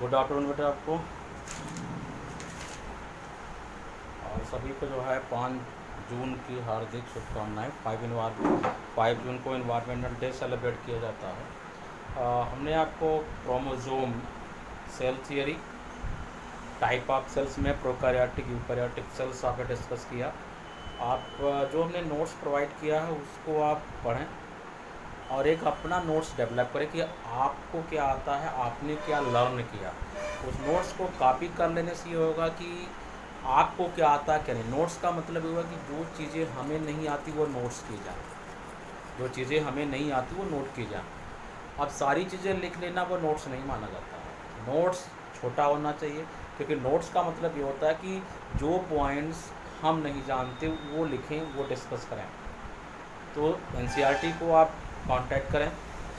Good afternoon बेटा आपको। और सभी को जो है 5 जून की हार्दिक शुभकामनाएं। 5 जून को इन्वायरमेंटल डे सेलिब्रेट किया जाता है। हमने आपको chromosome, cell theory, type of cells में प्रोकैरियोटिक यूकैरियोटिक सेल्स आपने डिस्कस किया। आप जो हमने नोट्स प्रोवाइड किया है उसको आप पढ़ें और एक अपना नोट्स डेवलप करें कि आपको क्या आता है, आपने क्या लर्न किया। उस नोट्स को कॉपी कर लेने से ये होगा कि आपको क्या आता है क्या नहीं। नोट्स का मतलब ये होगा कि जो चीज़ें हमें नहीं आती वो नोट्स की जाए, जो चीज़ें हमें नहीं आती वो नोट की जाए। अब सारी चीज़ें लिख लेना वो नोट्स नहीं माना जाता है। नोट्स छोटा होना चाहिए, क्योंकि नोट्स का मतलब ये होता है कि जो पॉइंट्स हम नहीं जानते वो लिखें, वो डिस्कस करें। तो एनसीईआरटी को आप कांटेक्ट करें।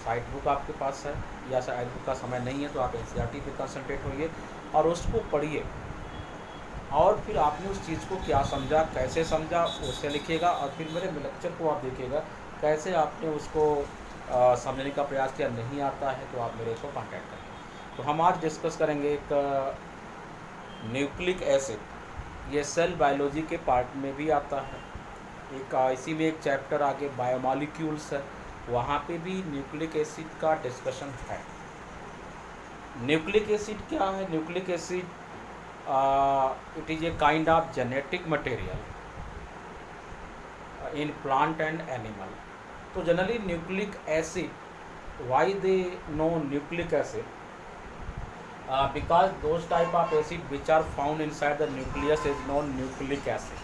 साइट बुक आपके पास है या साइट बुक का समय नहीं है तो आप एनसीईआरटी पे कंसंट्रेट होइए और उसको पढ़िए। और फिर आपने उस चीज़ को क्या समझा, कैसे समझा, उसे लिखिएगा। और फिर मेरे लेक्चर को आप देखिएगा कैसे आपने उसको समझने का प्रयास किया। नहीं आता है तो आप मेरे को कांटेक्ट करें। तो हम आज डिस्कस करेंगे एक न्यूक्लिक एसिड। ये सेल बायोलॉजी के पार्ट में भी आता है। एक इसी में एक चैप्टर आगे बायोमॉलिक्यूल्स है, वहाँ पे भी न्यूक्लिक एसिड का डिस्कशन है। न्यूक्लिक एसिड क्या है? Nucleic acid it is a kind of genetic material in plant and animal. तो generally nucleic acid, why they know nucleic acid? Because those type of acid which are found inside the nucleus is known nucleic acid.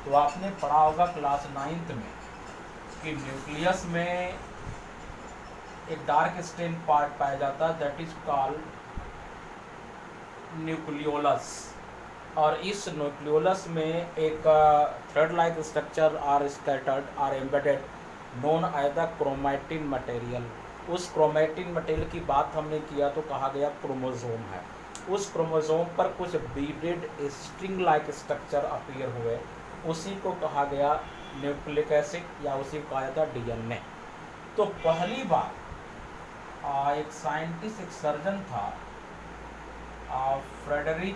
तो आपने पढ़ा होगा class 9th में कि nucleus में एक dark stand part पाया जाता है, दैट इज कॉल्ड न्यूक्लियोलस। और इस न्यूक्लियोलस में एक thread like structure are scattered are embedded known as the chromatin material. उस क्रोमैटिन मटेरियल की बात हमने किया तो कहा गया क्रोमोसोम है। उस क्रोमोसोम पर कुछ beaded string like structure appear हुए, उसी को कहा गया न्यूक्लिक एसिड या उसी को कहा जाता है डीएनए। तो पहली बार एक साइंटिस्ट, एक सर्जन था, फ्रेडरिक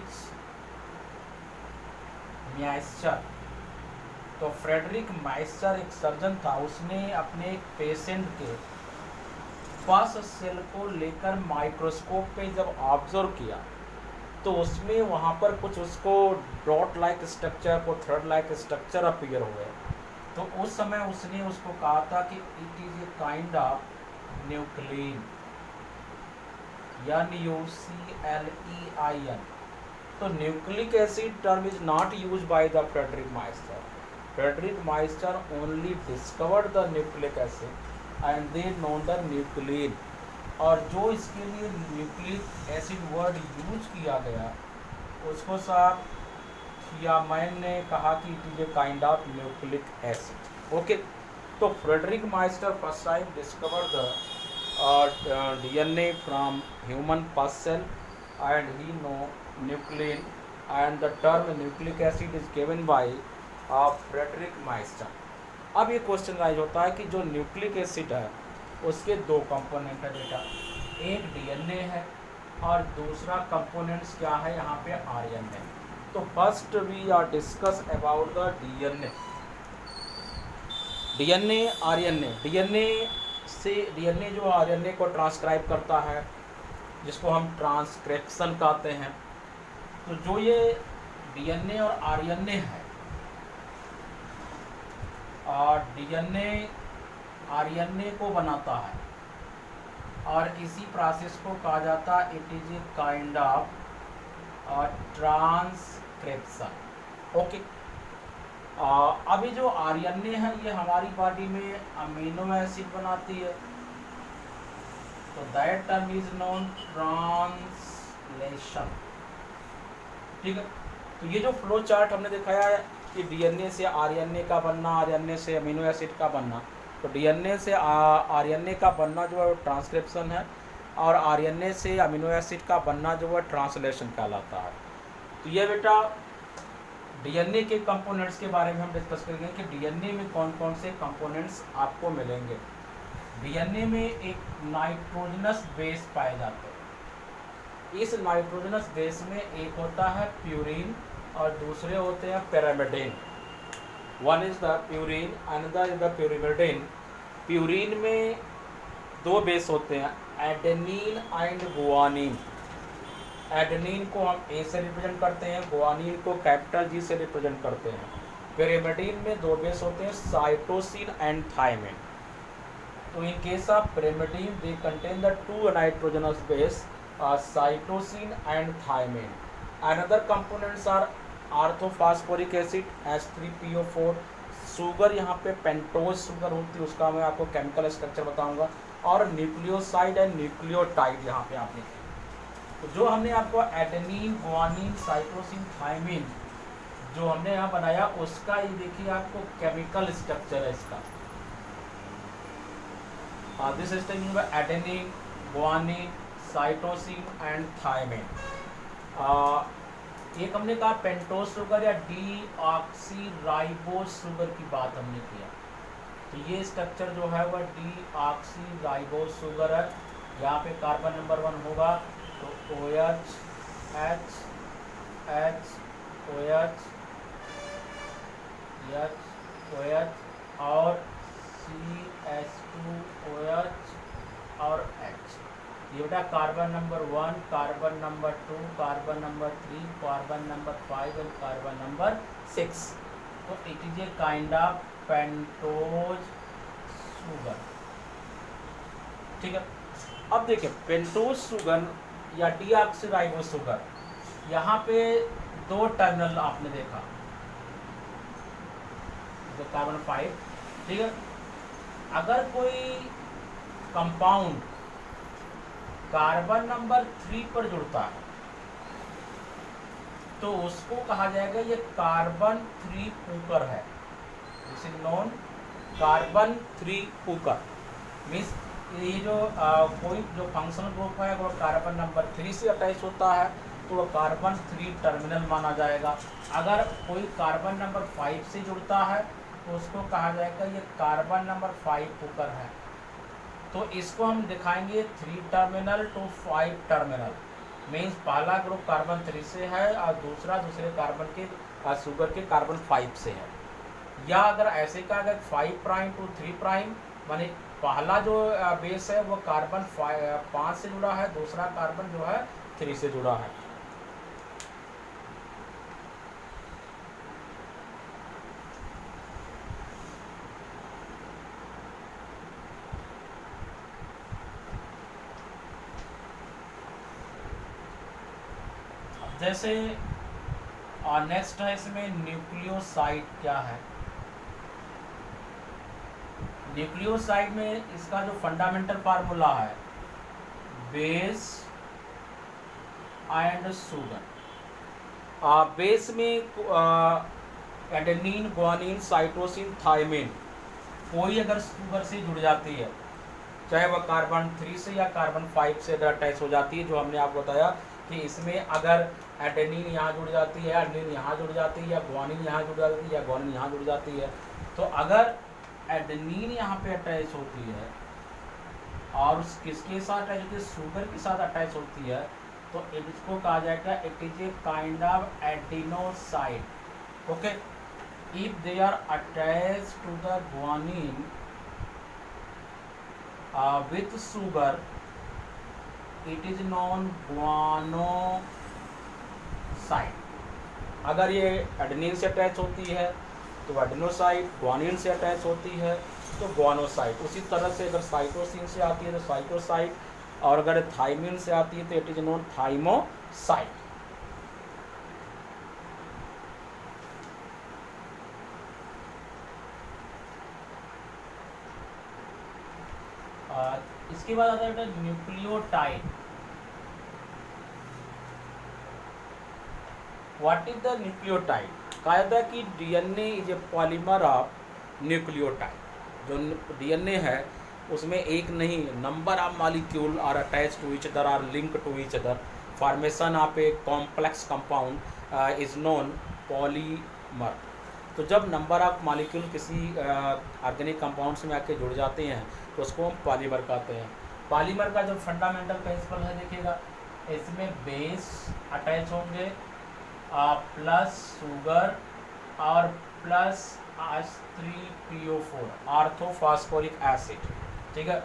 माइस्चर। तो फ्रेडरिक माइस्चर एक सर्जन था, उसने अपने एक पेशेंट के पस सेल को लेकर माइक्रोस्कोप पे जब ऑब्जर्व किया तो उसमें वहाँ पर कुछ उसको डॉट लाइक स्ट्रक्चर को थ्रेड लाइक स्ट्रक्चर अपीयर हुए। तो उस समय उसने उसको कहा था कि it is a kind of nuclein, NuClein। तो nucleic acid term is not use by the Friedrich Miescher. Friedrich Miescher only discovered the nucleic acid and they known the nuclein. और जो इसके लिए न्यूक्लिक एसिड वर्ड यूज किया गया उसको साहब थियामैन ने कहा कि it is a kind of nucleic acid. Okay, तो Friedrich Miescher first time discover the DNA from human pus cell and he know nuclein, and the term nucleic acid is given by Frederick Meister। अब ये question rise होता है कि जो nucleic acid है उसके दो कंपोनेंट है बेटा, एक डीएनए है और दूसरा कंपोनेंट्स क्या है यहाँ पे आरएनए। तो first we are discuss about the DNA, DNA RNA. DNA जो आरएनए को ट्रांसक्राइब करता है, जिसको हम ट्रांसक्रिप्शन कहते हैं। तो जो ये डीएनए और आरएनए है, और डीएनए आरएनए को बनाता है और इसी प्रोसेस को कहा जाता है it is a kind of transcription. Okay, अभी जो आरएनए है ये हमारी बॉडी में अमीनो एसिड बनाती है, तो that term is known translation. ठीक है, तो ये जो फ्लो चार्ट हमने दिखाया है कि डीएनए से आरएनए का बनना, आरएनए से अमीनो एसिड का बनना। तो डीएनए से आरएनए का बनना जो है ट्रांसक्रिप्शन है, और आरएनए से अमीनो एसिड का बनना जो है ट्रांसलेशन कहलाता है। तो ये बेटा डीएनए के कंपोनेंट्स के बारे में हम डिस्कस करेंगे कि डीएनए में कौन कौन से कंपोनेंट्स आपको मिलेंगे। डीएनए में एक नाइट्रोजनस बेस पाए जाते हैं, इस नाइट्रोजनस बेस में एक होता है प्यूरिन और दूसरे होते हैं pyrimidine. One is the purine, another is the pyrimidine. Purine में दो बेस होते हैं, एडेनिन एंड गुआनिन। एडेनिन को हम ए से रिप्रेजेंट करते हैं, गुआनिन को कैपिटल जी से रिप्रेजेंट करते हैं। pyrimidine में दो बेस होते हैं, साइटोसिन एंड थायमिन। तो in case of pyrimidine they contain the two nitrogenous base, cytosine and thymine. Another components are orthophosphoric acid H3PO4, sugar यहाँ पे पेंटोज शुगर होती है, उसका मैं आपको केमिकल स्ट्रक्चर बताऊंगा, और न्यूक्लियोसाइड एंड न्यूक्लियोटाइड यहाँ पे आप लिखें। तो जो हमने आपको एडेनिन, गुआनिन, साइटोसिन, थायमिन जो हमने यहाँ बनाया, उसका ये देखिए आपको केमिकल स्ट्रक्चर है इसका। This structure adenine, guanine, cytosine and thiamine. एक हमने कहा पेंटोज शुगर या डीऑक्सीराइबोज शुगर की बात हमने किया, तो ये स्ट्रक्चर जो है वह डीऑक्सीराइबोज शुगर है। यहाँ पे कार्बन नंबर 1 होगा तो OH, H, H, OH, H, OH और CH2OH और H। ये बेटा carbon number 1, carbon number 2, carbon number 3, carbon number 5 and carbon number 6। तो it is a kind of pentose sugar. ठीक है, अब देखिए पेंटोज शुगर या डीऑक्सीराइबोज शुगर, यहाँ पे दो टर्मिनल आपने देखा, जो कार्बन 5। ठीक है, अगर कोई कंपाउंड कार्बन नंबर 3 पर जुड़ता है तो उसको कहा जाएगा ये कार्बन 3 पुकर है। This is known carbon 3 pucker. Means ये जो कोई जो फंक्शनल ग्रुप है वो कार्बन नंबर 3 से अटैच होता है तो वो कार्बन 3 टर्मिनल माना जाएगा। अगर कोई कार्बन नंबर 5 से जुड़ता है तो उसको कहा जाएगा ये कार्बन नंबर 5 पुकर है। तो इसको हम दिखाएंगे 3 टर्मिनल टू 5 टर्मिनल। मीन्स पहला ग्रुप कार्बन 3 से है और दूसरे कार्बन के शुगर के कार्बन 5 से है। या अगर ऐसे का अगर 5 प्राइम टू 3 प्राइम, माने पहला जो बेस है वो कार्बन 5 से जुड़ा है, दूसरा कार्बन जो है 3 से जुड़ा है। जैसे नेक्स्ट है इसमें न्यूक्लियोसाइड क्या है। न्यूक्लियोसाइड में इसका जो फंडामेंटल फार्मूला है बेस एंड शुगर। बेस में एडेनिन, गुआनिन, साइटोसिन, थायमिन कोई अगर शुगर से जुड़ जाती है, चाहे वह कार्बन 3 से या कार्बन 5 से अगर अटैच हो जाती है, जो हमने आपको बताया कि इसमें अगर एडेनिन यहाँ जुड़ जाती है, एडेनिन यहाँ जुड़ जाती है, या गुआनिन यहाँ जुड़ जाती है, या गुआनिन यहाँ जुड़ जाती है, तो अगर एडेनिन यहाँ पे अटैच होती है और किसके साथ अटैच होती है, शुगर के साथ अटैच होती है, तो इसको कहा जाएगा it is a kind of adenoside. Okay, if they are attach to the guanine with sugar it is known guanoside. अगर ये एडेनिन से अटैच होती है तो एडिनोसाइड, गुआनिन से अटैच होती है तो गुआनोसाइड। उसी तरह से अगर साइटोसिन से आती है तो साइटोसाइड, और अगर थायमिन से आती है तो इट इज नोन थाइमोसाइड। इसके बाद आता है nucleotide. What is the nucleotide? कहा जाता है कि DNA is a polymer of nucleotide. जो डीएनए है उसमें एक नहीं, number of molecule are attach to each other, are link to each other. Formation of a complex compound is known polymer. तो जब नंबर ऑफ मॉलिक्यूल किसी organic compounds में आके जुड़ जाते हैं तो उसको हम पॉलीमर कहते हैं। पॉलीमर का जो फंडामेंटल प्रिंसिपल है देखिएगा, इसमें बेस अटैच होंगे प्लस शुगर और प्लस H3PO4 आर्थोफॉस्फोरिक एसिड। ठीक है,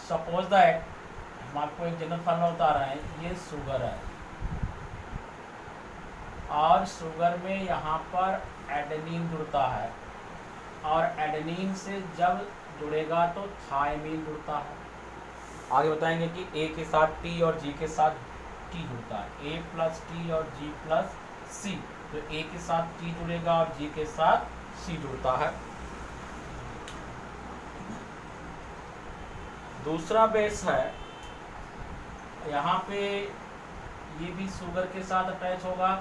सपोज दैट हम आपको एक जनरल फार्मूला बता रहे हैं, ये शुगर है और शुगर में यहाँ पर एडेनिन जुड़ता है और एडेनिन से जब जुड़ेगा तो थायमीन जुड़ता है। आगे बताएंगे कि ए के साथ टी और जी के साथ टी जुड़ता है, ए प्लस टी और जी प्लस सी, तो ए के साथ टी जुड़ेगा और जी के साथ सी जुड़ता है। दूसरा बेस है, यहाँ पे ये भी शुगर के साथ अटैच होगा,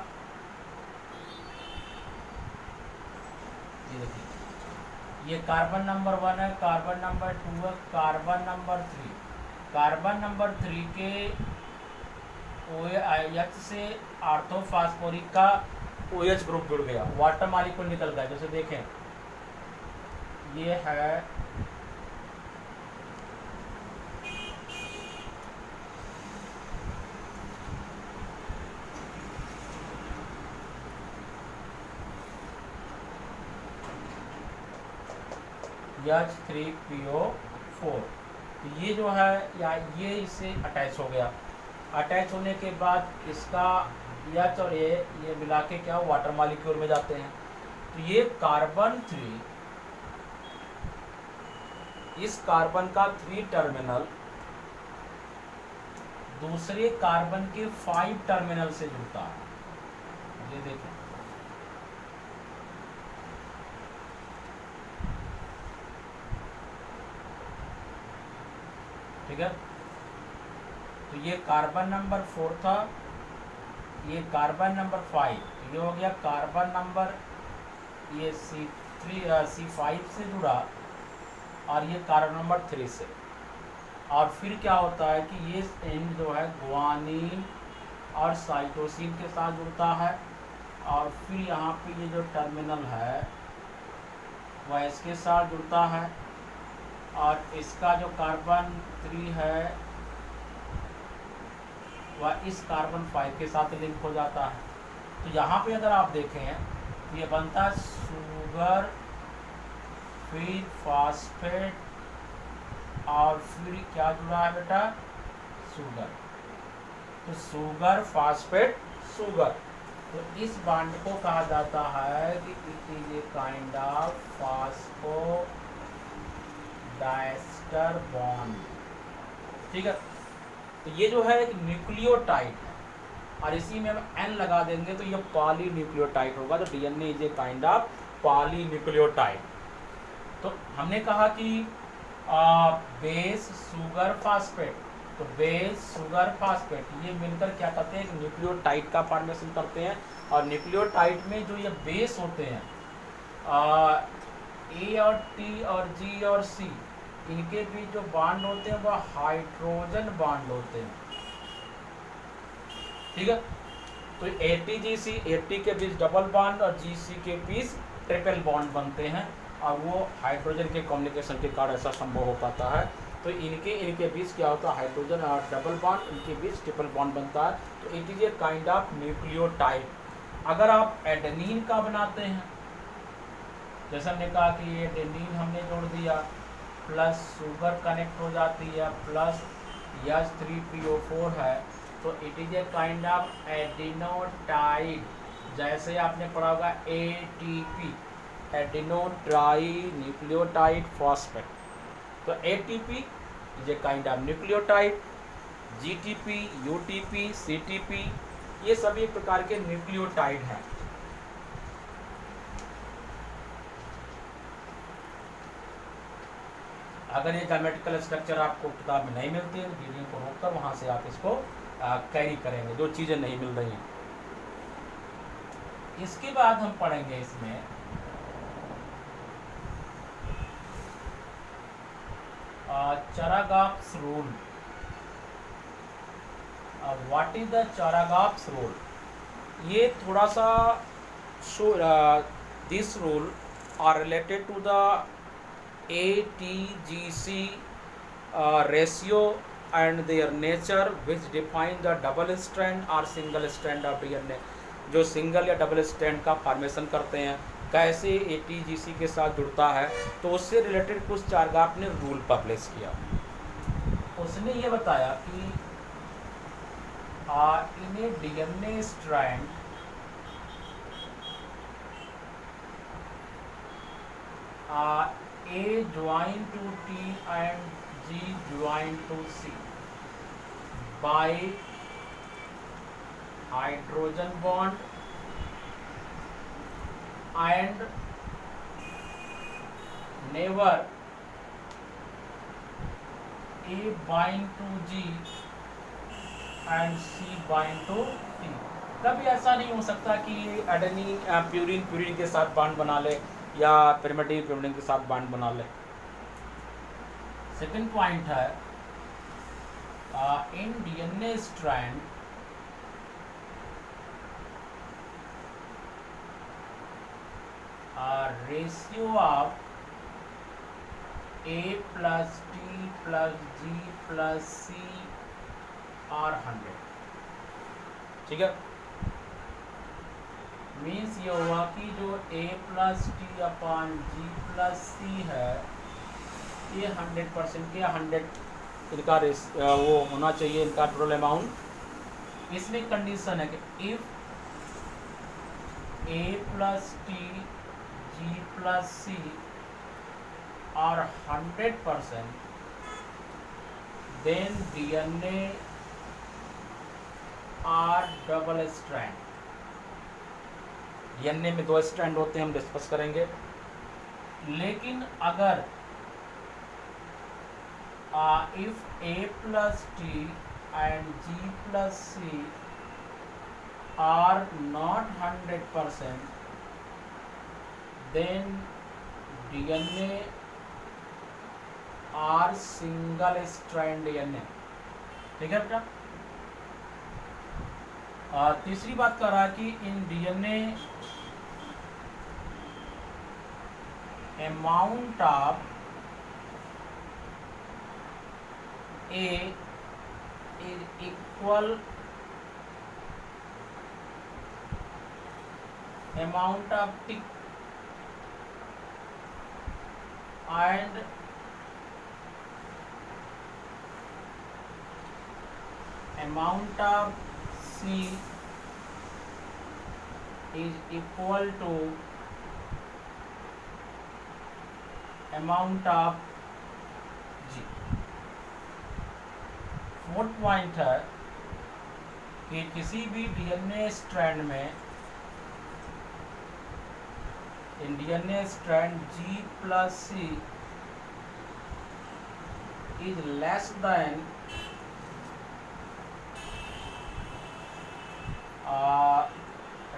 ये देखिए ये कार्बन नंबर 1 है, कार्बन नंबर 2 है, कार्बन नंबर 3, कार्बन नंबर 3 के OH से आर्थोफॉस्फोरिक का OH ग्रुप जुड़ गया, वाटर मॉलिक्यूल निकल गया। जैसे देखें ये है H3PO4, तो ये जो है या ये इससे अटैच हो गया। अटैच होने के बाद इसका H और ये मिला के क्या वाटर मॉलिक्यूल में जाते हैं। तो ये कार्बन 3, इस कार्बन का 3 टर्मिनल दूसरे कार्बन के 5 टर्मिनल से जुड़ता है। ये देखें ठीक है, तो ये कार्बन नंबर 4 था, ये कार्बन नंबर 5, ये हो गया कार्बन नंबर, ये C5 से जुड़ा और ये कार्बन नंबर 3 से। और फिर क्या होता है कि ये एंड जो है ग्वानिन और साइटोसिन के साथ जुड़ता है और फिर यहाँ पे ये जो टर्मिनल है वह इसके साथ जुड़ता है और इसका जो कार्बन 3 है वह इस कार्बन 5 के साथ लिंक हो जाता है। तो यहाँ पे अगर आप देखें तो ये बनता है शुगर, फिर फास्फेट और फिर क्या जुड़ा है बेटा, शुगर। तो शुगर फास्फेट शुगर, तो इस बॉन्ड को कहा जाता है कि it is a kind of phospho disaster bond. ठीक है, तो ये जो है एक न्यूक्लियोटाइड है और इसी में हम N लगा देंगे तो ये पॉली न्यूक्लियोटाइड होगा। तो DNA is a kind of poly nucleotide. तो हमने कहा कि बेस शुगर फास्फेट, तो बेस शुगर फास्फेट ये मिलकर क्या करते हैं, एक न्यूक्लियोटाइड का फॉर्मेशन करते हैं। और न्यूक्लियोटाइड में जो ये बेस होते हैं ए और टी और जी और सी, इनके बीच जो बॉन्ड होते हैं वह हाइड्रोजन बॉन्ड होते हैं। ठीक है, तो ATGC, AT के बीच डबल बॉन्ड और GC के बीच ट्रिपल बॉन्ड बनते हैं और वो हाइड्रोजन के कम्युनिकेशन के कारण ऐसा संभव हो पाता है। तो इनके बीच क्या होता है, हाइड्रोजन और डबल बॉन्ड, इनके बीच ट्रिपल बॉन्ड बनता है। तो it is a kind of nucleotide. अगर आप एडेनिन का बनाते हैं, जैसे हमने कहा कि ये एडेनिन हमने जोड़ दिया, प्लस शुगर कनेक्ट हो जाती है, प्लस H3PO4 है, तो it is a kind of adenotide. जैसे आपने पढ़ा होगा ATP, adeno tri nucleotide phosphate. तो ATP is a kind of nucleotide, GTP, UTP, CTP ये सभी प्रकार के न्यूक्लियोटाइड हैं। अगर ये ज्योमेट्रिकल स्ट्रक्चर आपको किताब में नहीं मिलती है तो वीडियो को रोककर वहाँ से आप इसको कैरी करेंगे, जो चीज़ें नहीं मिल रही हैं। इसके बाद हम पढ़ेंगे इसमें Charagaff's rule। What is the Charagaff's rule? ये थोड़ा सा this rule are related to the ATGC ratio and their nature which define the double strand or single strand of DNA, जो सिंगल या डबल स्ट्रैंड का formation करते हैं, कैसे ATGC के साथ जुड़ता है, तो उससे रिलेटेड कुछ चारगार्फ ने रूल पब्लिश किया। उसने ये बताया कि इन ए DNA strand A join to T and G join to C by hydrogen bond and never A bind to G and C bind to T। कभी ऐसा नहीं हो सकता कि एडेनिन प्यूरिन के साथ बॉन्ड बना ले या पिरिमिडिन पिरिमिडिन के साथ बॉन्ड बना ले। सेकंड पॉइंट है इन DNA strand ratio of A plus T plus G plus C और 100, ठीक है। मीन्स ये हुआ कि जो A plus T upon G plus C है, ये 100% के 100 इनका वो होना चाहिए, इनका टोटल अमाउंट। इसमें कंडीशन है कि if A plus T G plus C are 100%, then DNA are double strand। DNA में 2 स्ट्रैंड होते हैं, हम डिस्कस करेंगे। लेकिन अगर if A plus T and G plus C are not 100%, then DNA are single strand DNA, ठीक है बेटा। तीसरी बात कर रहा है कि इन DNA amount of A is equal amount of T and amount of C is equal to amount of G। Fourth point है कि किसी भी DNA स्ट्रैंड में इन DNA strand G plus C is less than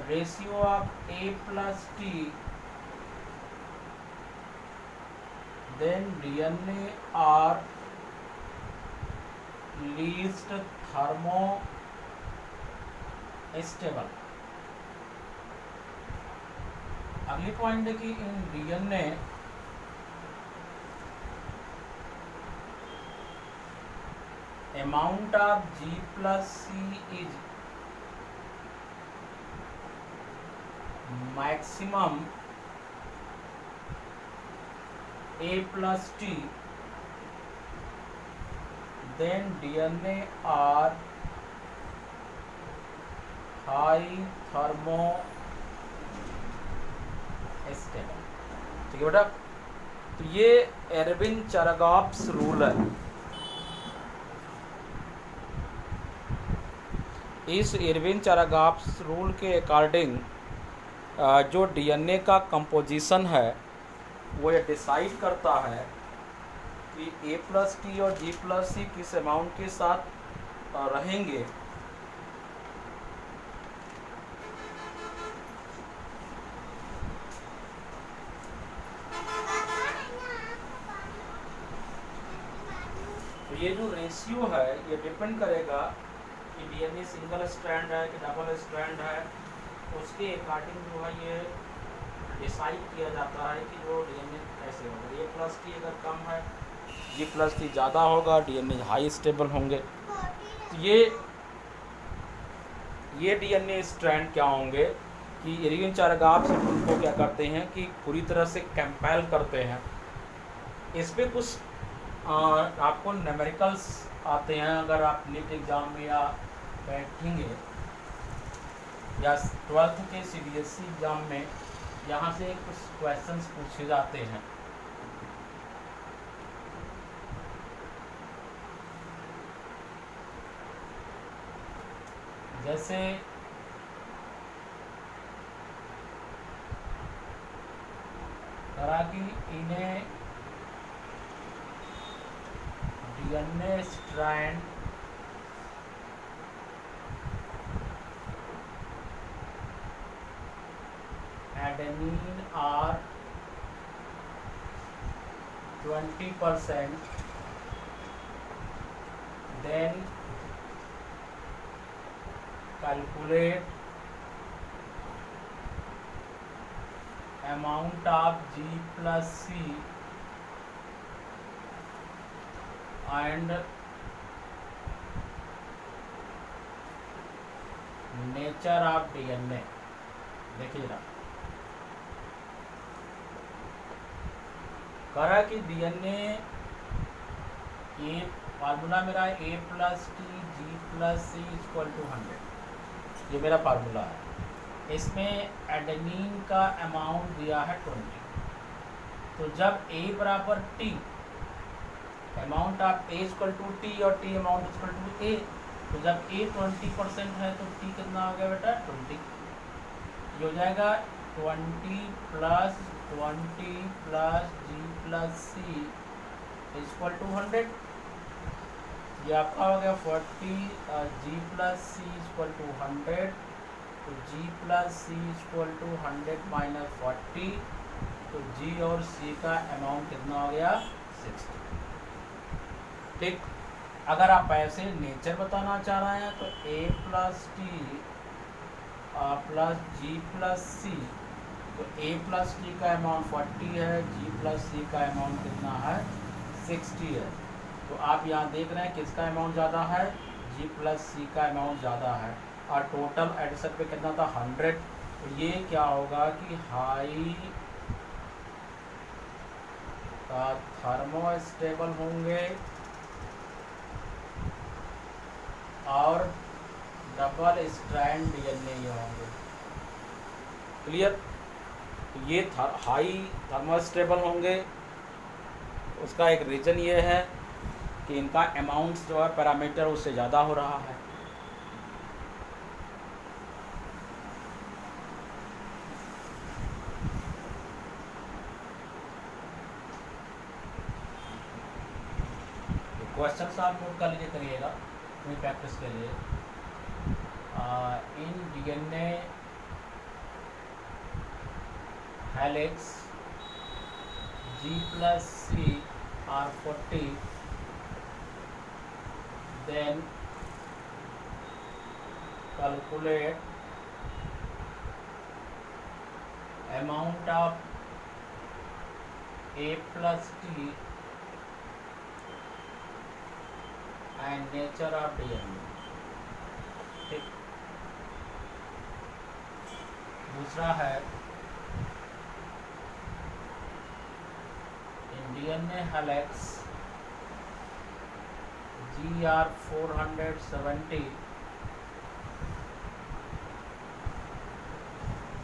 ratio of A plus T, then DNA are least thermostable। अगली point है कि इन DNA amount of G plus C is maximum A plus T, then DNA are high thermostable, ठीक है बेटा। तो ये Irwin चारागाफ्स rule है। इस एरविन चारागाफ्स रूल के अकॉर्डिंग जो DNA का कंपोजिशन है वो ये डिसाइड करता है कि A plus T और G plus C किस अमाउंट के साथ रहेंगे। तो ये जो रेशियो है ये डिपेंड करेगा कि DNA सिंगल स्ट्रैंड है कि डबल स्ट्रैंड है, उसके अकॉर्डिंग जो है ये डिसाइड किया जाता है कि वो DNA कैसे होगा। A plus T अगर कम है, G G+T ज़्यादा होगा, DNA हाई स्टेबल होंगे। तो ये DNA स्ट्रैंड क्या होंगे कि एरियन चारागाह से उनको क्या करते हैं कि पूरी तरह से कंपाइल करते हैं। इस पर कुछ आपको न्यूमेरिकल्स आते हैं, अगर आप नीट एग्ज़ाम में या बैठेंगे या 12th के CBSE एग्ज़ाम में यहाँ से कुछ क्वेश्चंस पूछे जाते हैं। जैसे करा कि इन्हें DNA strand adenine are 20%, then calculate amount of G+C and nature of DNA। देखिए ना, करा कि DNA ए फार्मूला मेरा A+T G+C = 100, ये मेरा फार्मूला है। इसमें एडेनिन का अमाउंट दिया है 20। तो जब A बराबर T, amount of A = T और T अमाउंट = A, तो जब A 20% है तो T कितना हो गया बेटा 20। ये हो जाएगा 20 + 20 + G+C = 100। ये आपका हो गया 40, G+C = 100, तो G+C = 100 - 40, तो G और C का अमाउंट कितना हो गया 60। ठीक, अगर आप ऐसे नेचर बताना चाह रहे हैं तो A+T + G+C, तो A+T का अमाउंट 40 है, G+C का अमाउंट कितना है 60 है। तो आप यहाँ देख रहे हैं किसका अमाउंट ज़्यादा है, G+C का अमाउंट ज़्यादा है, और टोटल एडिशन पे कितना था 100। तो ये क्या होगा कि हाई थर्मोस्टेबल होंगे और डबल स्ट्रैंड DNA होंगे। क्लियर? ये हाई थर्मोस्टेबल होंगे, उसका एक रीज़न ये है कि इनका अमाउंट्स जो है पैरामीटर उससे ज़्यादा हो रहा है। क्वेश्चन आप नोट कर लीजिए, करिएगा अपनी प्रैक्टिस के लिए। इन DNA helix G+C are 40, then calculate amount of A+T and nature of DNA। ठीक, दूसरा है DNA helix GR 470,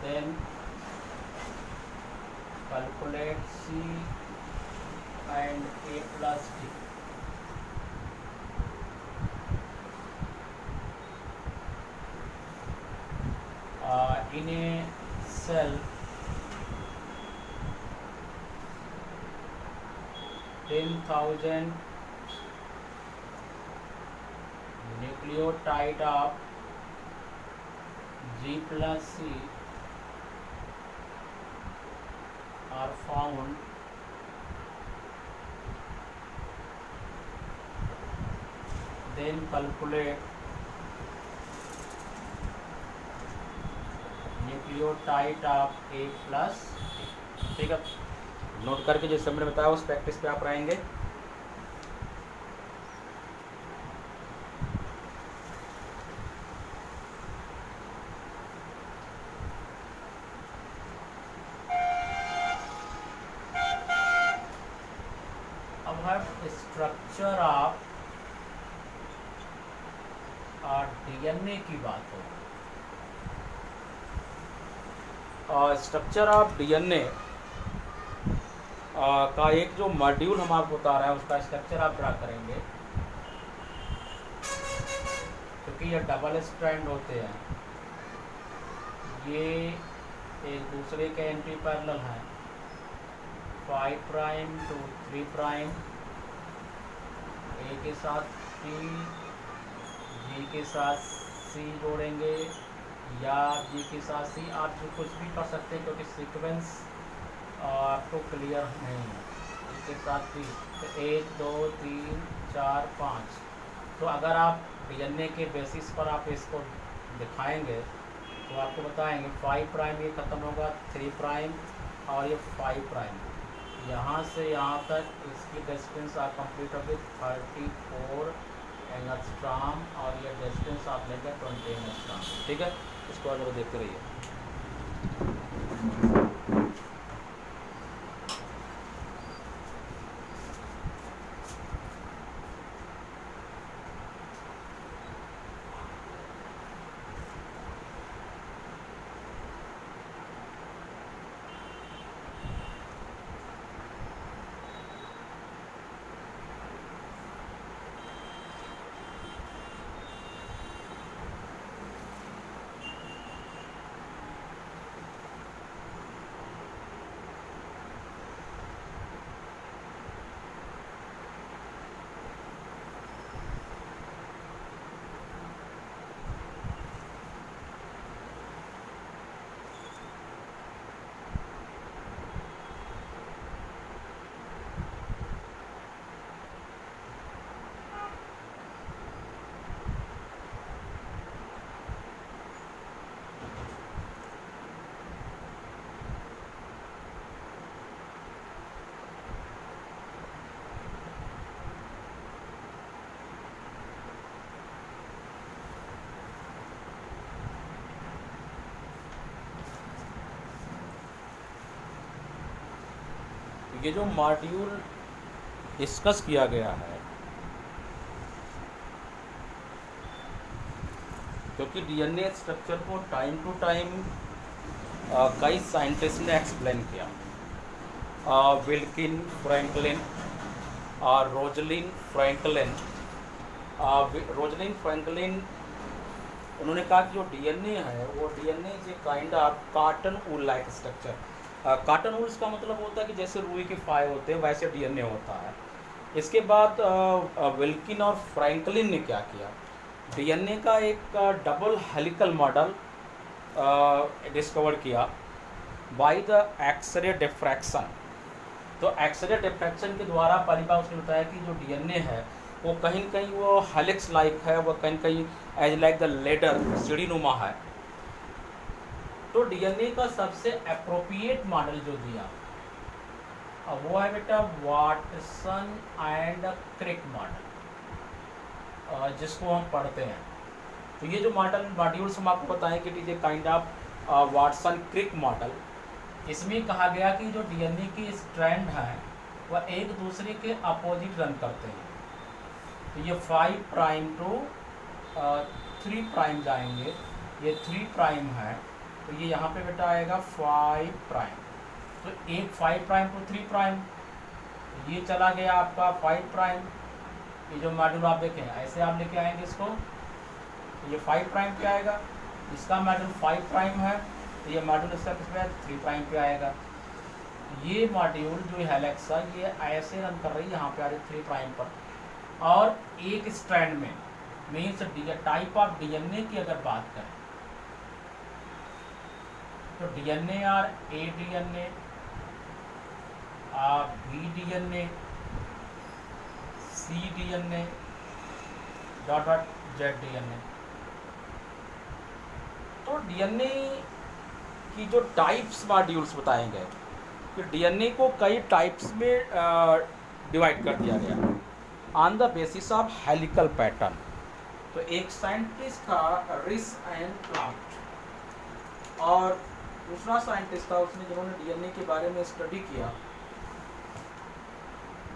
then calculate C and A+T। in a cell 10,000 nucleotide of G+C are found, then calculate nucleotide of A+। ठीक है, note करके जिस मैंने बताया उस प्रैक्टिस पे आप रहेंगे। स्ट्रक्चर ऑफ डीएनए की बात हो, स्ट्रक्चर ऑफ डीएनए का एक जो मॉड्यूल हम आपको बता रहे हैं उसका स्ट्रक्चर आप ड्रा करेंगे, क्योंकि ये डबल स्ट्रैंड होते हैं, ये एक दूसरे के एंटी पैरेलल हैं, 5 प्राइम टू 3 प्राइम, ए के साथ टी, जी के साथ सी जोड़ेंगे या जी के साथ सी, आप जो कुछ भी कर सकते हैं क्योंकि सीक्वेंस आपको क्लियर नहीं है। इसके साथ भी तो 1 2 3 4 5, तो अगर आप डीएनए के बेसिस पर आप इसको दिखाएंगे तो आपको बताएंगे 5 प्राइम ये ख़त्म होगा, 3 प्राइम और ये 5 प्राइम, यहाँ से यहाँ तक इसकी डिस्टेंस आप कंप्लीट होगी 34 एंगस्ट्रॉम और ये डिस्टेंस आप लेंगे 20 एंगस्ट्रॉम। ठीक है, इसको आज देखते रहिए। ये जो मॉड्यूल डिस्कस किया गया है, क्योंकि डीएनए स्ट्रक्चर को टाइम टू टाइम कई साइंटिस्ट ने एक्सप्लेन किया, विल्किन फ्रैंकलिन और रोजलिन फ्रैंकलिन। रोजलिन फ्रैंकलिन उन्होंने कहा कि जो डीएनए है वो DNA is a kind of carton wool like structure. Carton wools का मतलब होता है कि जैसे रुई के फाइव होते हैं वैसे डीएनए होता है। इसके बाद विल्किन और फ्रैंकलिन ने क्या किया, डीएनए का एक डबल हेलिकल मॉडल डिस्कवर किया बाय द एक्सरे डिफ्रैक्शन। तो एक्सरे डिफ्रैक्शन के द्वारा पहली बार उसने बताया कि जो डीएनए है वो कहीं न कहीं वो हेलिक्स लाइक है, वो कहीं कहीं एज लाइक द लेडर सीढ़ीनुमा है। तो डीएनए का सबसे अप्रोप्रिएट मॉडल जो दिया अब वो है बेटा वाटसन एंड क्रिक मॉडल, जिसको हम पढ़ते हैं। तो ये जो मॉड्यूल्स हम आपको बताएं कि it is a kind of Watson Crick model. इसमें कहा गया कि जो डीएनए की स्ट्रैंड है वह एक दूसरे के अपोजिट रन करते हैं। तो ये 5 प्राइम टू 3 प्राइम जाएंगे, ये 3 प्राइम है तो ये यहाँ पे बेटा आएगा 5 प्राइम। तो एक 5 प्राइम टू 3 प्राइम, ये चला गया आपका 5 प्राइम। ये जो मॉड्यूल आप देखें ऐसे आप लेके आएंगे इसको, तो ये 5 प्राइम पे आएगा, इसका मॉड्यूल 5 प्राइम है तो ये मॉड्यूल इसका किस पे 3 प्राइम पे आएगा। ये मॉड्यूल जो हेलिक्स है ये ऐसे रन कर रही है यहाँ पे आ रही 3 प्राइम पर, और एक स्ट्रैंड में मीन्स टाइप ऑफ डीएनए की अगर बात करें तो DNA are A DNA, B DNA, C DNA dot dot Z DNA. तो डीएनए की जो टाइप्स मॉड्यूल्स बताए गए कि डीएनए को कई टाइप्स में डिवाइड कर दिया गया on the basis of helical pattern. तो एक साइंटिस्ट था रिस एंड प्लांट, और दूसरा साइंटिस्ट था उसने जिन्होंने डीएनए के बारे में स्टडी किया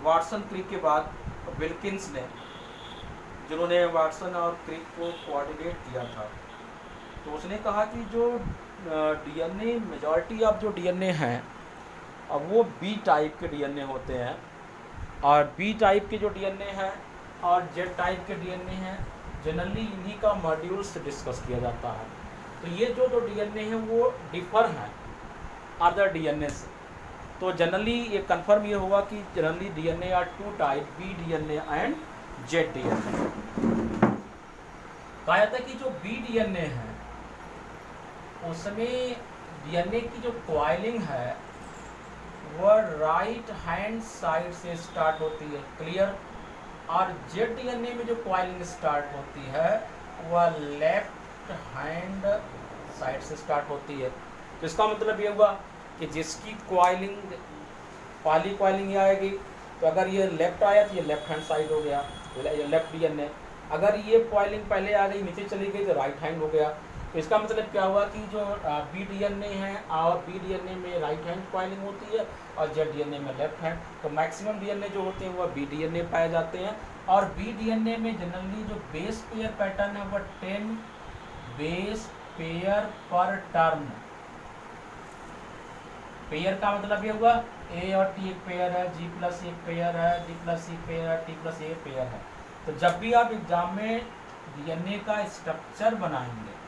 वाटसन क्रिक के बाद विल्किंस ने, जिन्होंने वाटसन और क्रिक को कोऑर्डिनेट किया था, तो उसने कहा कि जो डीएनए, मेजॉरिटी ऑफ जो डीएनए हैं अब वो बी टाइप के डीएनए होते हैं, और बी टाइप के जो डीएनए हैं और जेड टाइप के डीएनए हैं, जनरली इन्हीं का मॉड्यूल्स डिस्कस किया जाता है। तो ये जो दो डीएनए हैं वो डिफर हैं अदर डीएनए से। तो जनरली ये कंफर्म ये हुआ कि generally DNA are two type, B DNA and Z DNA. कहा जाता है कि जो बी डीएनए है उसमें डीएनए की जो कॉइलिंग है वह राइट हैंड साइड से स्टार्ट होती है, क्लियर। और जेड डीएनए में जो कॉइलिंग स्टार्ट होती है वह लेफ्ट हैंड साइड से स्टार्ट होती है। तो इसका मतलब ये हुआ कि जिसकी कॉइलिंग पहली कॉइलिंग आएगी, तो अगर ये लेफ्ट आया तो ये लेफ्ट हैंड साइड हो गया, ये लेफ्ट डीएनए। अगर ये कॉइलिंग पहले आ गई, नीचे चली गई, तो राइट हैंड हो गया। तो इसका मतलब क्या हुआ कि जो बी डीएनए है और बी डीएनए में राइट हैंड कॉइलिंग होती है और जेड डीएनए में लेफ्ट हैंड। तो मैक्सिमम डीएनए जो होते हैं वह बी डीएनए पाए जाते हैं। और बी डीएनए में जनरली जो बेस पेयर पैटर्न है वह 10 बेस पेयर पर टर्न। पेयर का मतलब ये हुआ ए और टी एक पेयर है, जी प्लस एक पेयर है, जी प्लस सी पेयर है, टी प्लस ए पेयर है। तो जब भी आप एग्जाम में डीएनए का स्ट्रक्चर बनाएंगे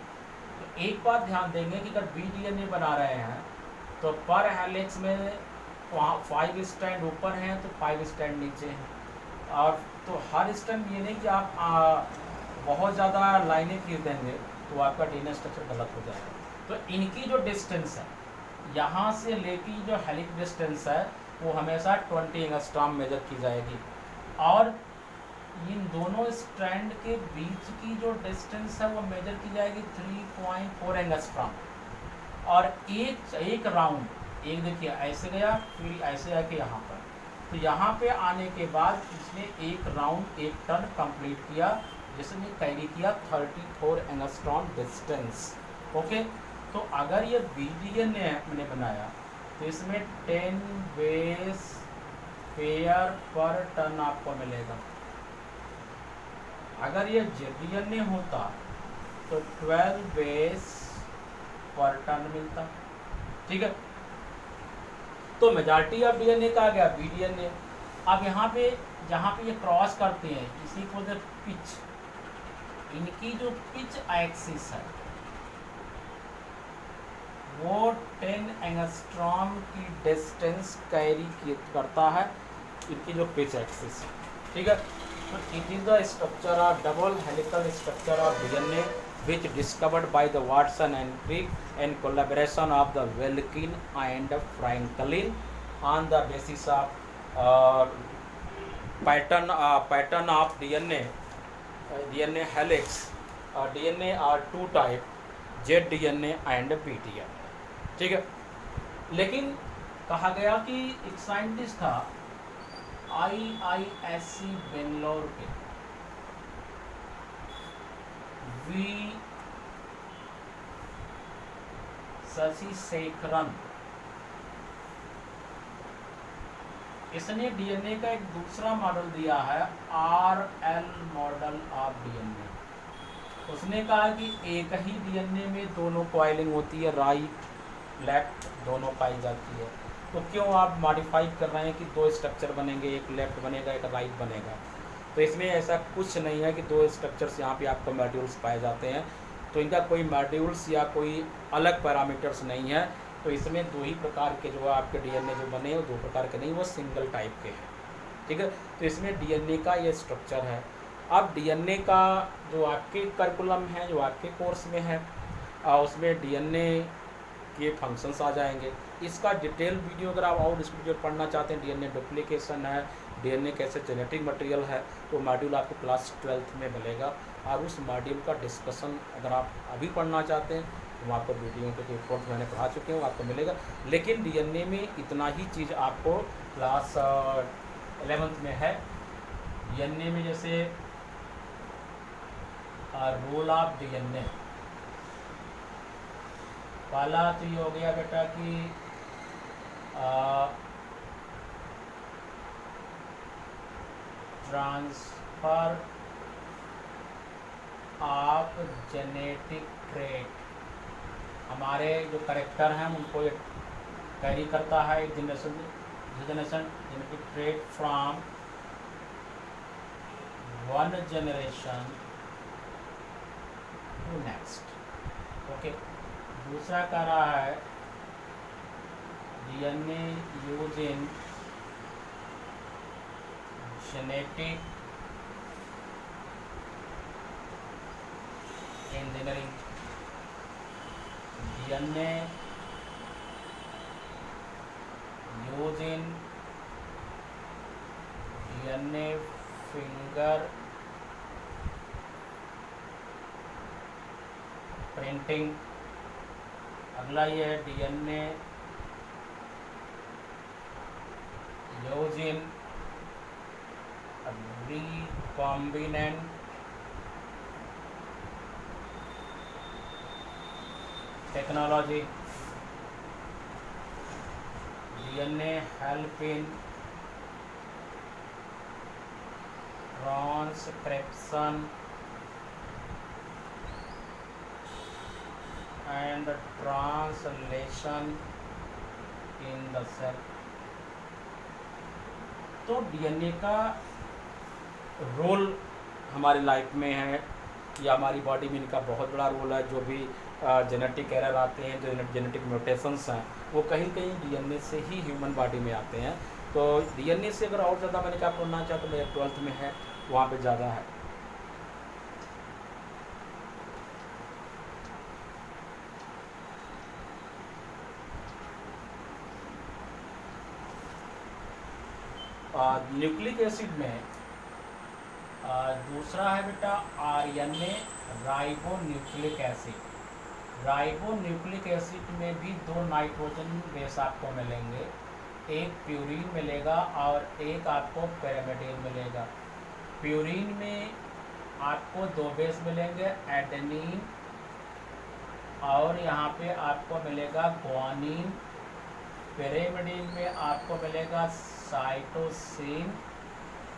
तो एक बात ध्यान देंगे कि अगर बी डीएनए बना रहे हैं तो पर हेलिक्स में 5 स्ट्रैंड ऊपर हैं तो 5 स्ट्रैंड नीचे हैं। और तो हर स्ट्रैंड ये नहीं कि आप बहुत ज़्यादा लाइनें खींच देंगे तो आपका डीएनए स्ट्रक्चर गलत हो जाएगा। तो इनकी जो डिस्टेंस है यहाँ से लेके जो हेलिक्स डिस्टेंस है वो हमेशा 20 एंगस्ट्रॉम मेजर की जाएगी। और इन दोनों स्ट्रैंड के बीच की जो डिस्टेंस है वो मेजर की जाएगी 3.4 एंगस्ट्रॉम। और एक राउंड, एक देखिए ऐसे गया फिर ऐसे आके यहाँ पर, तो यहाँ पे आने के बाद इसने एक राउंड, एक टर्न कंप्लीट किया, जिसने कैरी किया 34 एंगस्ट्रॉम डिस्टेंस। ओके, तो अगर ये बीडीएनए मैंने बनाया तो इसमें 10 बेस पेयर पर टर्न आपको मिलेगा। अगर ये जेडीएनए होता तो 12 बेस पर टर्न मिलता, ठीक है। तो मेजॉरिटी ऑफ डीएनए का आ गया बीडीएनए। अब यहाँ पे जहाँ पे ये क्रॉस करते हैं इसी को पिच, इनकी जो पिच एक्सिस है वो 10 एंगस्ट्रॉम की डिस्टेंस कैरी करता है, इनकी जो पिच एक्सिस, ठीक है। तो it is the structure of double helical structure of DNA which discovered by the Watson and Crick in collaboration of the Wilkin and Franklin on the basis of pattern of DNA helix, DNA are two type, Z DNA and B DNA, ठीक है। लेकिन कहा गया कि एक scientist था IISc Bangalore के we Shashi Shekharan, इसने डीएनए का एक दूसरा मॉडल दिया है RL मॉडल ऑफ डीएनए। उसने कहा कि एक ही डीएनए में दोनों कॉइलिंग होती है, राइट लेफ्ट दोनों पाई जाती है, तो क्यों आप मॉडिफाई कर रहे हैं कि दो स्ट्रक्चर बनेंगे, एक लेफ्ट बनेगा एक राइट बनेगा। तो इसमें ऐसा कुछ नहीं है कि दो स्ट्रक्चर्स यहाँ पे आपको मॉड्यूल्स पाए जाते हैं, तो इनका कोई मॉड्यूल्स या कोई अलग पैरामीटर्स नहीं है। तो इसमें दो ही प्रकार के जो आपके डीएनए जो बने वो दो प्रकार के नहीं, वो सिंगल टाइप के हैं, ठीक है। तो इसमें डीएनए का ये स्ट्रक्चर है। अब डीएनए का जो आपके करिकुलम है, जो आपके कोर्स में है, उसमें डीएनए के फंक्शंस आ जाएंगे। इसका डिटेल वीडियो अगर आप और इस वीडियो पढ़ना चाहते हैं, डीएनए डुप्लीकेशन है, डीएनए कैसे जेनेटिक मटेरियल है, तो मॉड्यूल आपको क्लास 12th में मिलेगा। और उस मॉड्यूल का डिस्कशन अगर आप अभी पढ़ना चाहते हैं तो मैं आपको वीडियो के 4th मैंने पढ़ा चुके हैं, वो आपको मिलेगा। लेकिन डीएनए में इतना ही चीज़ आपको क्लास 11th में है। डीएनए में जैसे रोल ऑफ डीएनए, पहला तो ये हो गया बेटा कि ट्रांसफर ऑफ जेनेटिक ट्रेट, हमारे जो करेक्टर हैं उनको ये कैरी करता है एक generation genetic trait from one generation to next. Okay, दूसरा कह रहा है DNA use in genetic engineering, DNA use in DNA fingerprinting. अगला ये है DNA use in recombinant technology, DNA help in transcription and translation in the cell. तो DNA का role हमारी लाइफ में है या हमारी बॉडी में इनका बहुत बड़ा रोल है। जो भी जेनेटिक एरर आते हैं, जो जेनेटिक म्यूटेशंस हैं, वो कहीं कहीं डीएनए से ही ह्यूमन बॉडी में आते हैं। तो डीएनए से अगर और ज़्यादा मैंने क्या पढ़ना चाहा तो मेरे 12th में है, वहाँ पे ज़्यादा है। न्यूक्लिक एसिड में दूसरा है बेटा RNA ribo nucleic acid. Ribo nucleic acid में भी 2 नाइट्रोजन बेस आपको मिलेंगे, एक प्यूरीन मिलेगा और एक आपको पैरामिडीन मिलेगा। प्यूरीन में आपको 2 बेस मिलेंगे, एडेनिन और यहाँ पे आपको मिलेगा ग्वानिन। पैरामिडीन में आपको मिलेगा साइटोसिन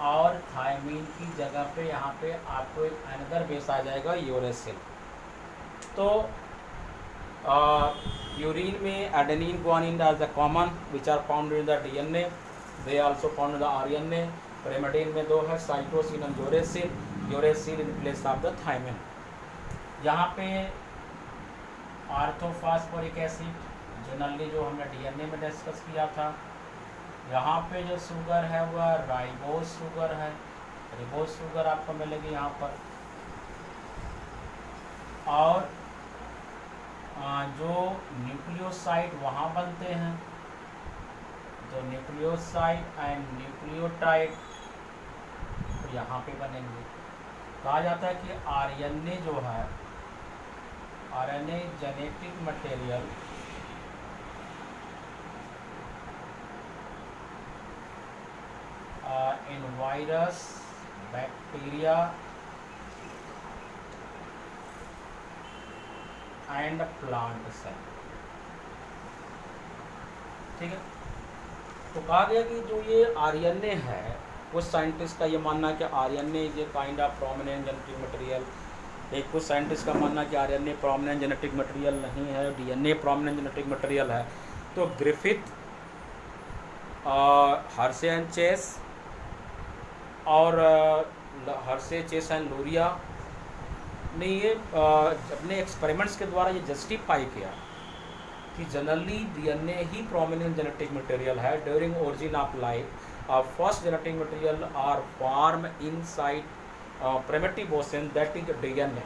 और थायमीन की जगह पे यहाँ पे आपको एक अनदर बेस आ जाएगा यूरेसिल। तो यूरिन में adenine guanine are the common which are found in the DNA, they also found in the RNA. Pyrimidine में 2 है, cytosine and uracil, uracil in place of the thymine. यहाँ पे orthophosphoric acid generally जो हमने DNA में discuss किया था, यहाँ पे जो शुगर है वह राइबोस शुगर है, रिबोस शुगर आपको मिलेगी यहाँ पर। और जो न्यूक्लियोसाइड वहाँ बनते हैं, तो न्यूक्लियोसाइड एंड न्यूक्लियोटाइड तो यहाँ पे बनेंगे। कहा जाता है कि आरएनए जो है, RNA genetic material in virus, bacteria and plant cell. ठीक है, तो कहा गया कि जो ये आरएनए है, कुछ साइंटिस्ट का ये मानना है कि RNA is a kind of prominent genetic material. एक कुछ साइंटिस्ट का मानना है कि आरएनए प्रोमिनेंट जेनेटिक मटेरियल नहीं है, डीएनए प्रोमिनेंट जेनेटिक मटेरियल है। तो ग्रिफिथ, हर्शे एंड चेस और हर्शे, चेस एंड लोरिया ने ये अपने एक्सपेरिमेंट्स के द्वारा ये जस्टिफाई किया कि जनरली डीएनए ही प्रोमिनेंट जेनेटिक मटेरियल है। During origin of life first genetic material are form inside primitive ocean that is DNA.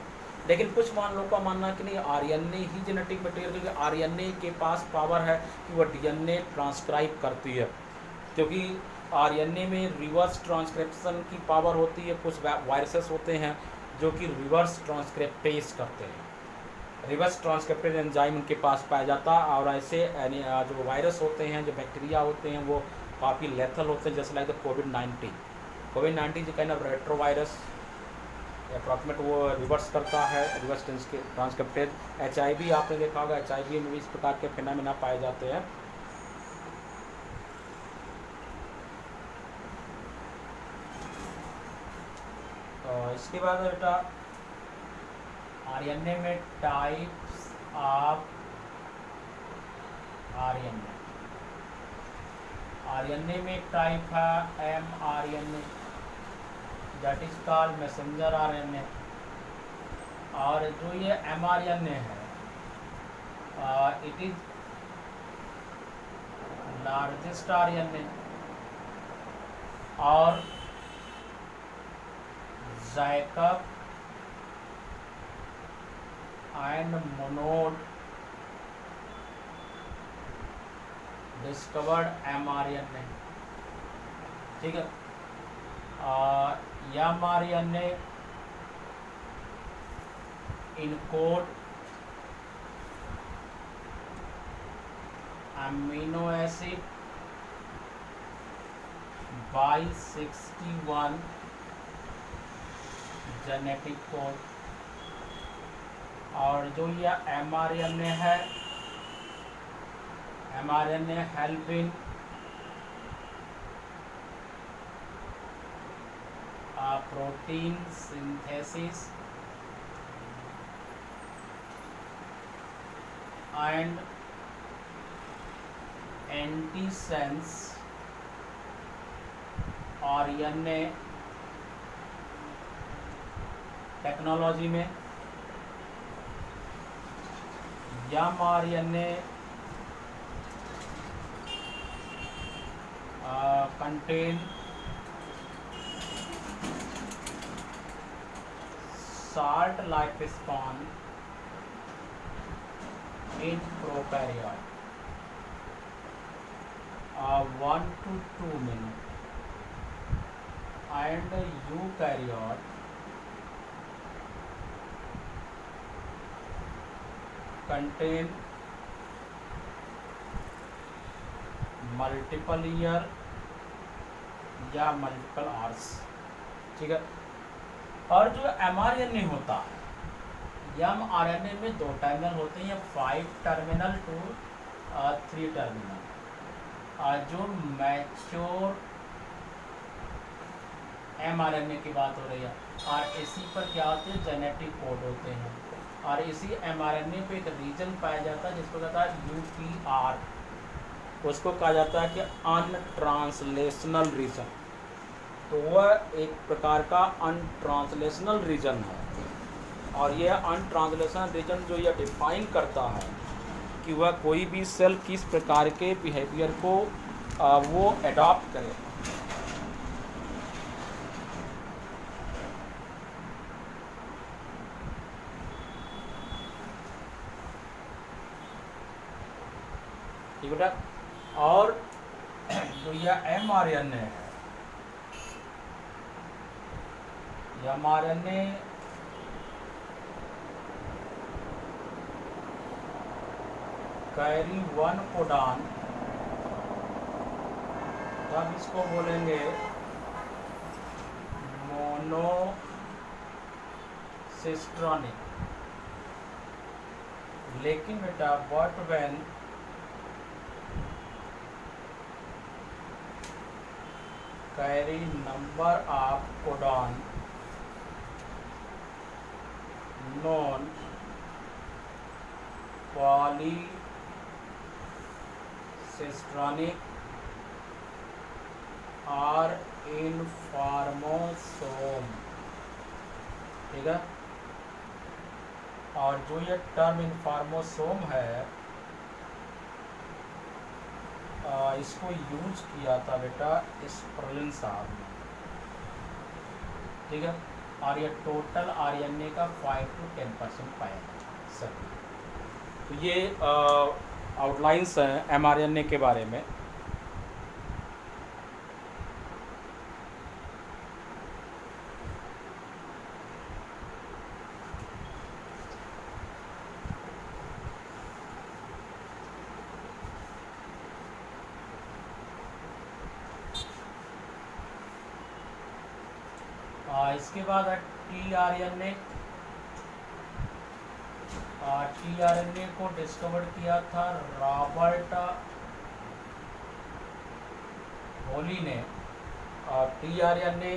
लेकिन कुछ लोगों का मानना कि नहीं, आरएनए ही जेनेटिक मटेरियल, क्योंकि आरएनए के पास पावर है कि वह डीएनए ट्रांसक्राइब करती है, क्योंकि आरएनए में रिवर्स ट्रांसक्रिप्शन की पावर होती है। कुछ वायरसेस होते हैं जो कि रिवर्स ट्रांसक्रिप्टेज करते हैं, रिवर्स ट्रांसक्रिप्टेज एंजाइम उनके पास पाया जाता है। और ऐसे जो वायरस होते हैं, जो बैक्टीरिया होते हैं, वो काफ़ी लेथल होते हैं, जैसे लाइक द कोविड-19 जो kind of retro virus approximate वो रिवर्स करता है, रिवर्स ट्रांसक्रिप्टेज। HIV आपने देखा होगा, HIV में भी इस प्रकार के फिनोमेना पाए जाते हैं। इसके बाद बेटा आरएनए में टाइप्स ऑफ आरएनए। आरएनए में एक टाइप है mRNA, that is called messenger RNA. और जो ये एमआरएनए है, इट इज लार्जेस्ट आरएनए। और Jacob and Monod discovered mRNA. ठीक है, mRNA encode amino acid by 61 genetic code. और जो ये एमआरएनए है, mRNA help in protein synthesis and antisense RNA technology में। MRNA contain short lifespan in prokaryote, 1 to 2 minutes, and eukaryote contain multiple year या multiple hours. ठीक है, और जो एमआरएनए होता है, एमआरएनए में 2 टर्मिनल होते हैं, 5 टर्मिनल टू 3 टर्मिनल। जो मैच्योर एमआरएनए की बात हो रही है, और इसी पर क्या होते हैं, जेनेटिक कोड होते हैं। और इसी एमआरएनए पे एक रीजन पाया जाता है जिसको कहता है यूपीआर, उसको कहा जाता है कि अनट्रांसलेशनल रीजन। तो वह एक प्रकार का अनट्रांसलेशनल रीजन है, और यह अनट्रांसलेशनल रीजन जो यह डिफाइन करता है कि वह कोई भी सेल किस प्रकार के बिहेवियर को वो एडॉप्ट करे। ठीक बेटा, और जो यह एमआरएनए है, एमआरएनए कैरी 1 कोडॉन, तब इसको बोलेंगे मोनोसिस्ट्रॉनिक। लेकिन बेटा but when carry number of codon non polycistronic or इनफॉर्मोसोम। ठीक है, और जो ये टर्म इनफॉर्मोसोम है, इसको यूज किया था बेटा स्पर्लिन साहब ने। ठीक है, और ये टोटल आरएनए का 5 to 10% पाया था सर। तो ये आउटलाइंस हैं एमआरएनए के बारे में। इसके बाद टीआरएनए। टीआरएनए को डिस्कवर किया था रॉबर्ट होली ने। और टीआरएनए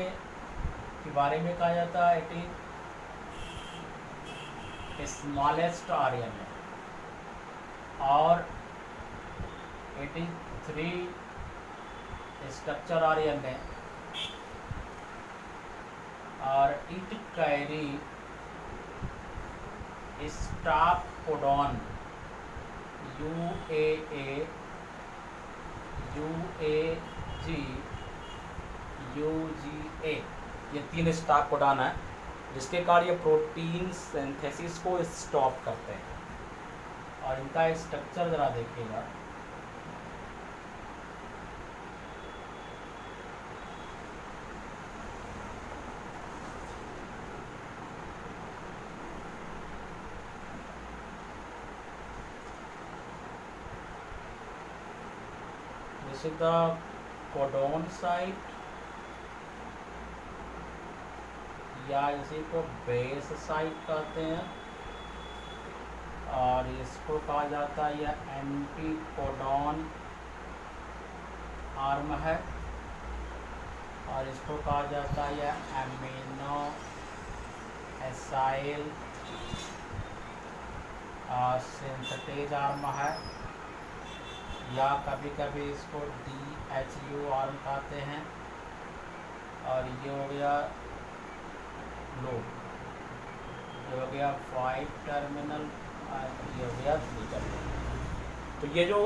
के बारे में कहा जाता है, इट इज स्मॉलेस्ट आरएनए, और इट इज 3 स्ट्रक्चर आरएनए, और it carry stop codon UAA, UAG, UGA, ये 3 स्टॉप कोडॉन है जिसके कारण ये प्रोटीन सिंथेसिस को स्टॉप करते हैं। और इनका स्ट्रक्चर जरा देखिएगा, this is the codon site, या इसी को बेस साइट कहते हैं, और इसको कहा जाता है यह एंटी कोडॉन आर्म है, और इसको कहा जाता है यह एमिनो एसाइल सिंथेटेज आर्म है, या कभी कभी इसको DHU आर्म कहते हैं। और ये हो गया लूप, ये हो गया 5 टर्मिनल, ये हो गया 3 टर्मिनल। तो ये जो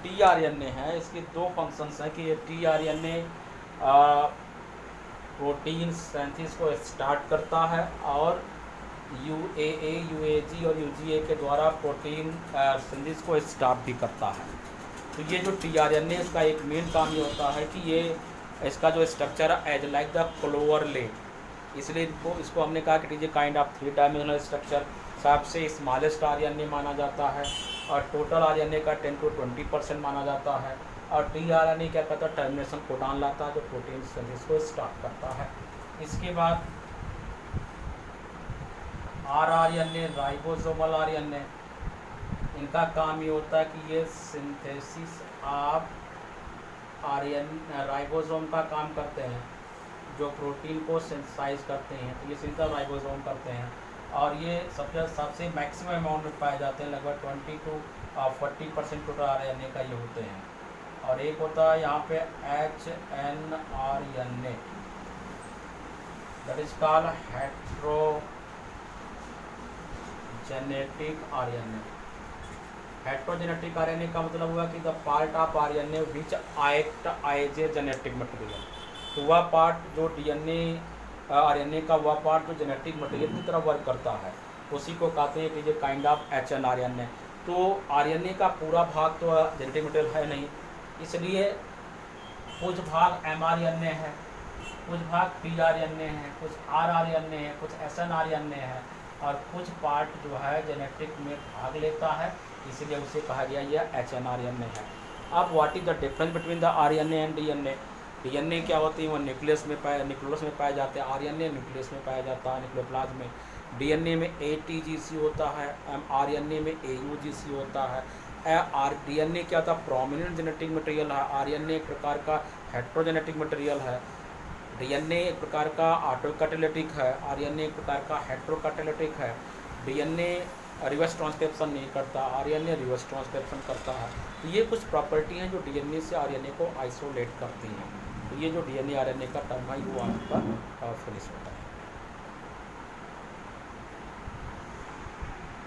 tRNA है इसके 2 फंक्शंस हैं कि ये tRNA प्रोटीन सिंथेसिस को स्टार्ट करता है, और UAA, UAG और UGA के द्वारा प्रोटीन सिंथेसिस को स्टॉप भी करता है। तो ये जो tRNA है इसका एक मेन काम ये होता है कि ये इसका जो स्ट्रक्चर है as like the clover leaf, इसलिए इसको हमने कहा कि it is a kind of 3 dimensional structure. सबसे स्मॉलेस्ट RNA माना जाता है, और टोटल RNA का 10 to 20% माना जाता है। और tRNA क्या करता है, टर्मिनेशन कोडॉन लाता है जो प्रोटीन सिंथेसिस को स्टॉप करता है। इसके बाद rRNA, राइबोसोमल RNA, इनका काम ये होता है कि ये सिंथेसिस ऑफ राइबोसोम का काम करते हैं, जो प्रोटीन को सिंथेसाइज करते हैं, तो ये सिंथेसाइज राइबोसोम करते हैं। और ये सबसे मैक्सिमम अमाउंट में पाए जाते हैं, लगभग 20 to 40% टोटल RNA का ये होते हैं। और एक होता है यहाँ पे HNRNA, that is called heterogenetic RNA। Heterogenetic RNA का मतलब हुआ कि the part of RNA which act as a genetic material. तो वह पार्ट जो RNA का वह पार्ट जो जेनेटिक मटेरियल की तरह वर्क करता है, उसी को कहते हैं कि ये काइंड ऑफ HNRNA। तो RNA का पूरा भाग तो जेनेटिक मटेरियल है नहीं, इसलिए कुछ भाग mRNA है, कुछ भाग tRNA है, कुछ rRNA है, कुछ snRNA है, और कुछ पार्ट जो है जेनेटिक में भाग लेता है, इसलिए उसे कहा गया यह HNRNA है। अब what is the difference between the RNA and DNA? DNA क्या होती है, वो न्यूक्लियस में पाए जाते हैं, RNA न्यूक्लियस में पाया जाता है, न्यूक्लियोप्लाज्म में। DNA में ATGC होता है, RNA में AUGC होता है। DNA क्या था, प्रोमिनेंट जेनेटिक मटेरियल है, RNA एक प्रकार का हेट्रोजेनेटिक मटेरियल है। DNA एक प्रकार का ऑटोकैटालिटिक है, RNA एक प्रकार का हेट्रोकैटालिटिक है। DNA रिवर्स ट्रांसक्रिप्शन नहीं करता, RNA रिवर्स ट्रांसक्रिप्शन करता है। तो ये कुछ प्रॉपर्टी हैं जो DNA से RNA को आइसोलेट करती हैं। तो ये जो DNA RNA का टर्म है वो आपका फिनिश होता है।